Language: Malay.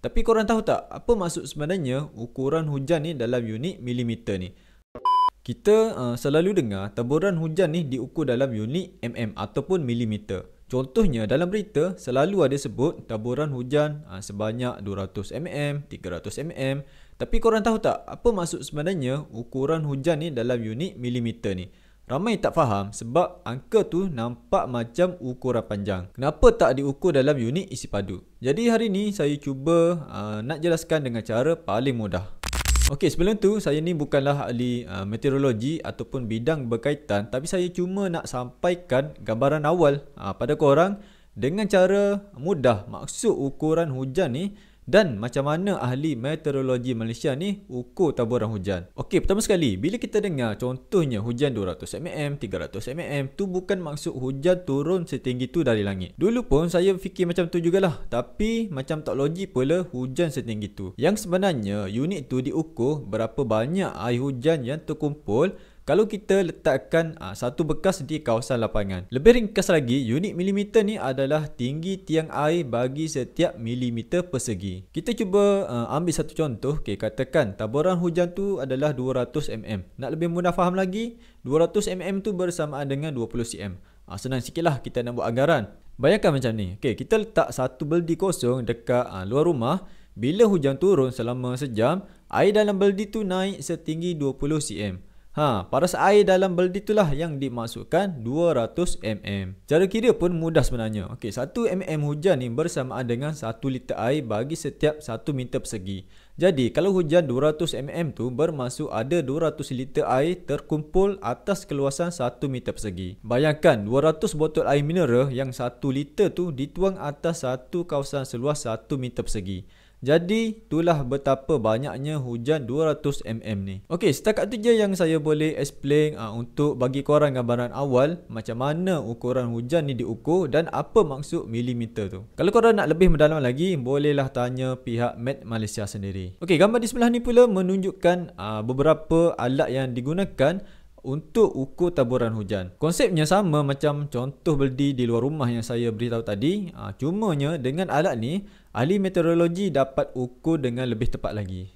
Tapi korang tahu tak apa maksud sebenarnya ukuran hujan ni dalam unit milimeter ni? Kita selalu dengar taburan hujan ni diukur dalam unit ataupun milimeter. Contohnya dalam berita selalu ada sebut taburan hujan sebanyak 200 300 Tapi korang tahu tak apa maksud sebenarnya ukuran hujan ni dalam unit milimeter ni? Ramai tak faham sebab angka tu nampak macam ukuran panjang. Kenapa tak diukur dalam unit isi padu? Jadi hari ni saya cuba nak jelaskan dengan cara paling mudah. Okey, sebelum tu saya ni bukanlah ahli meteorologi ataupun bidang berkaitan, tapi saya cuma nak sampaikan gambaran awal pada korang dengan cara mudah maksud ukuran hujan ni dan macam mana ahli meteorologi Malaysia ni ukur taburan hujan. Okey, pertama sekali, bila kita dengar contohnya hujan 200 300 tu bukan maksud hujan turun setinggi tu dari langit. Dulu pun saya fikir macam tu jugalah, tapi macam tak logik pula hujan setinggi tu. Yang sebenarnya unit tu diukur berapa banyak air hujan yang terkumpul kalau kita letakkan satu bekas di kawasan lapangan. Lebih ringkas lagi, unit milimeter ni adalah tinggi tiang air bagi setiap milimeter persegi. Kita cuba ambil satu contoh. Okay, katakan taburan hujan tu adalah 200 Nak lebih mudah faham lagi, 200 tu bersamaan dengan 20 cm. Senang sikit lah kita nak buat anggaran. Bayangkan macam ni. Okay, kita letak satu beldi kosong dekat luar rumah. Bila hujan turun selama sejam, air dalam beldi tu naik setinggi 20 cm. Paras air dalam beldi itulah yang dimaksudkan 200 Cara kira pun mudah sebenarnya. Okey, 1 hujan ni bersamaan dengan 1 liter air bagi setiap 1 meter persegi. Jadi, kalau hujan 200 tu bermaksud ada 200 liter air terkumpul atas keluasan 1 meter persegi. Bayangkan 200 botol air mineral yang 1 liter tu dituang atas satu kawasan seluas 1 meter persegi. Jadi, itulah betapa banyaknya hujan 200 ni. Okey, setakat tu je yang saya boleh explain untuk bagi korang gambaran awal macam mana ukuran hujan ni diukur dan apa maksud milimeter tu. Kalau korang nak lebih mendalam lagi, bolehlah tanya pihak Met Malaysia sendiri. Okey, gambar di sebelah ni pula menunjukkan beberapa alat yang digunakan untuk ukur taburan hujan. Konsepnya sama macam contoh beldi di luar rumah yang saya beritahu tadi. Cumanya dengan alat ni, ahli meteorologi dapat ukur dengan lebih tepat lagi.